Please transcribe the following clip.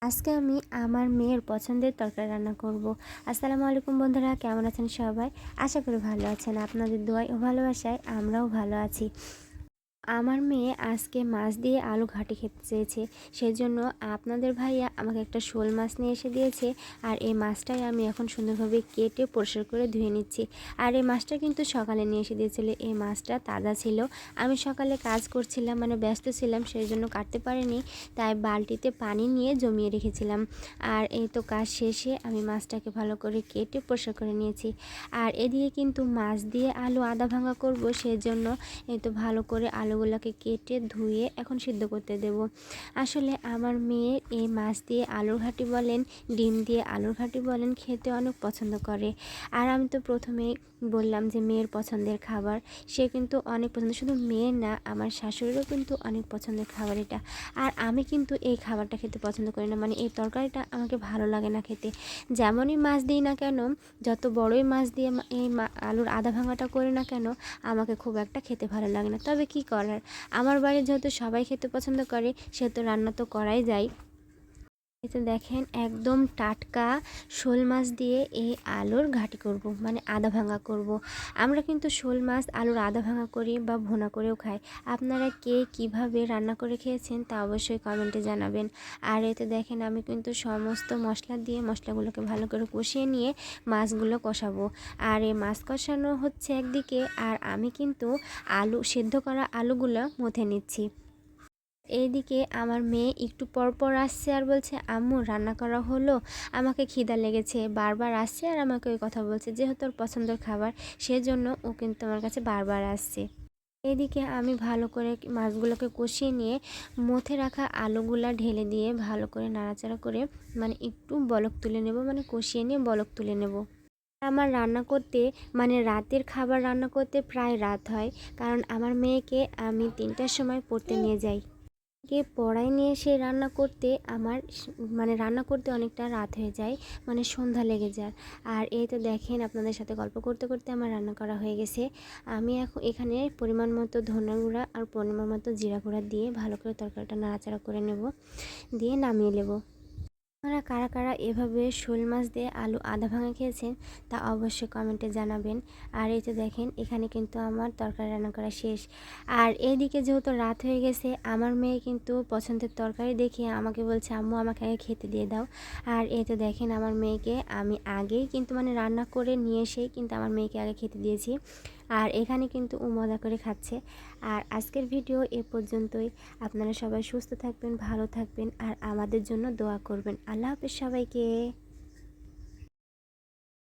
আজকে আমি আমার মেয়ের পছন্দের তরকারি রান্না করব। আসসালামু আলাইকুম বন্ধুরা, কেমন আছেন সবাই? আশা করি ভালো আছেন। আপনাদের দোয়ায় ও ভালোবাসায় আমরাও ভালো আছি। আমার মেয়ে আজকে মাছ দিয়ে আলু ঘাঁটি খেতে চেয়েছে, সেজন্য আপনাদের ভাইয়া আমাকে একটা শোল মাছ নিয়ে এসে দিয়েছে। আর এই মাছটাই আমি এখন সুন্দরভাবে কেটে পরিষ্কার করে ধুয়ে নিচ্ছি। আর এই মাছটা কিন্তু সকালে নিয়ে এসে দিয়েছিল, এই মাছটা তাজা ছিল। আমি সকালে কাজ করছিলাম, ব্যস্ত ছিলাম, সেই জন্য কাটতে পারিনি, তাই বালতিতে পানি নিয়ে জমিয়ে রেখেছিলাম। আর এই তো কাজ শেষে আমি মাছটাকে ভালো করে কেটে পরিষ্কার করে নিয়েছি। আর এদিকে কিন্তু মাছ দিয়ে আলু আধা ভাঙা করব, সেজন্য এই তো ভালো করে আলুগুলোকে কেটে ধুয়ে এখন সিদ্ধ করতে দেব। আসলে আমার মেয়ে এই মাছ দিয়ে আলুর ঘাঁটি বলেন, ডিম দিয়ে আলুর ঘাঁটি বলেন, খেতে অনেক পছন্দ করে। আর আমি তো প্রথমেই বললাম যে মেয়ের পছন্দের খাবার, সে কিন্তু অনেক পছন্দ, শুধু মেয়ের না, আমার শাশুড়িরও কিন্তু অনেক পছন্দের খাবার এটা। আর আমি কিন্তু এই খাবারটা খেতে পছন্দ করি না, এই তরকারিটা আমাকে ভালো লাগে না খেতে। যেমনই মাছ দিই না কেন, যত বড়ই মাছ দিয়ে এই আলুর আধা ভাঙাটা করি না কেন, আমাকে খুব একটা খেতে ভালো লাগে না। তবে কি করার, আমার বাড়ির যেহেতু সবাই খেতে পছন্দ করে, সেহেতু রান্না তো করাই যায়। এই তো দেখেন, একদম টাটকা শোল মাছ দিয়ে এই আলুর ঘাঁটি করব, আধা ভাঙা করব। আমরা কিন্তু শোল মাছ আলুর আধা ভাঙা করি বা ভুনা করেও খাই। আপনারা কে কিভাবে রান্না করে খেয়েছেন তা অবশ্যই কমেন্টে জানাবেন। আর এতে দেখেন, আমি কিন্তু সমস্ত মশলা দিয়ে মশলাগুলোকে ভালো করে কষিয়ে নিয়ে মাছগুলো কষাবো। আর এই মাছ কষানো হচ্ছে একদিকে, আর আমি কিন্তু সেদ্ধ করা আলুগুলো মথে নিচ্ছি। এইদিকে আমার মেয়ে একটু পর পর আসছে আর বলছে, আম্মু রান্না করা হলো, আমাকে খিদা লেগেছে। বারবার আসছে আর আমাকে ওই কথা বলছে, যেহেতু ওর পছন্দের খাবার, সেজন্য ও কিন্তু আমার কাছে বারবার আসছে। এদিকে আমি ভালো করে মাছগুলোকে কষিয়ে নিয়ে মথে রাখা আলুগুলা ঢেলে দিয়ে ভালো করে নাড়াচাড়া করে একটু বলক তুলে নেব, কষিয়ে নিয়ে বলক তুলে নেব। আমার রান্না করতে রাতের খাবার রান্না করতে প্রায় রাত হয়, কারণ আমার মেয়েকে আমি 3টার সময় পড়তে নিয়ে যাই। পড়ায় নিয়ে এসে রান্না করতে আমার রান্না করতে অনেকটা রাত হয়ে যায়, সন্ধ্যা লেগে যায়। আর এই তো দেখেন, আপনাদের সাথে গল্প করতে করতে আমার রান্না করা হয়ে গেছে। আমি এখন এখানে পরিমাণ মতো ধনে গুঁড়া আর পরিমাণ মতো জিরা গুঁড়া দিয়ে ভালো করে তরকারিটা নাড়াচাড়া করে নেব, দিয়ে নামিয়ে নেব। আপনারা কারা কারা এভাবে শোল মাছ দিয়ে আলু আধা ভাঙা খেয়েছেন তা অবশ্যই কমেন্টে জানাবেন। আর এই তো দেখেন, এখানে কিন্তু আমার তরকারি রান্না করা শেষ। আর এইদিকে যেহেতু রাত হয়ে গেছে, আমার মেয়ে কিন্তু পছন্দের তরকারি দেখিয়ে আমাকে বলছে, আম্মু আমাকে আগে খেতে দিয়ে দাও। আর এই তো দেখেন, আমার মেয়েকে আমি আগেই কিন্তু রান্না করে নিয়ে এসেই কিন্তু আমার মেয়েকে আগে খেতে দিয়েছি। আর এখানে কিন্তু ও মজা করে খাচ্ছে। আর আজকের ভিডিও এ পর্যন্তই। আপনারা সবাই সুস্থ থাকবেন, ভালো থাকবেন, আর আমাদের জন্য দোয়া করবেন। আল্লাহ হাফেজ সবাইকে।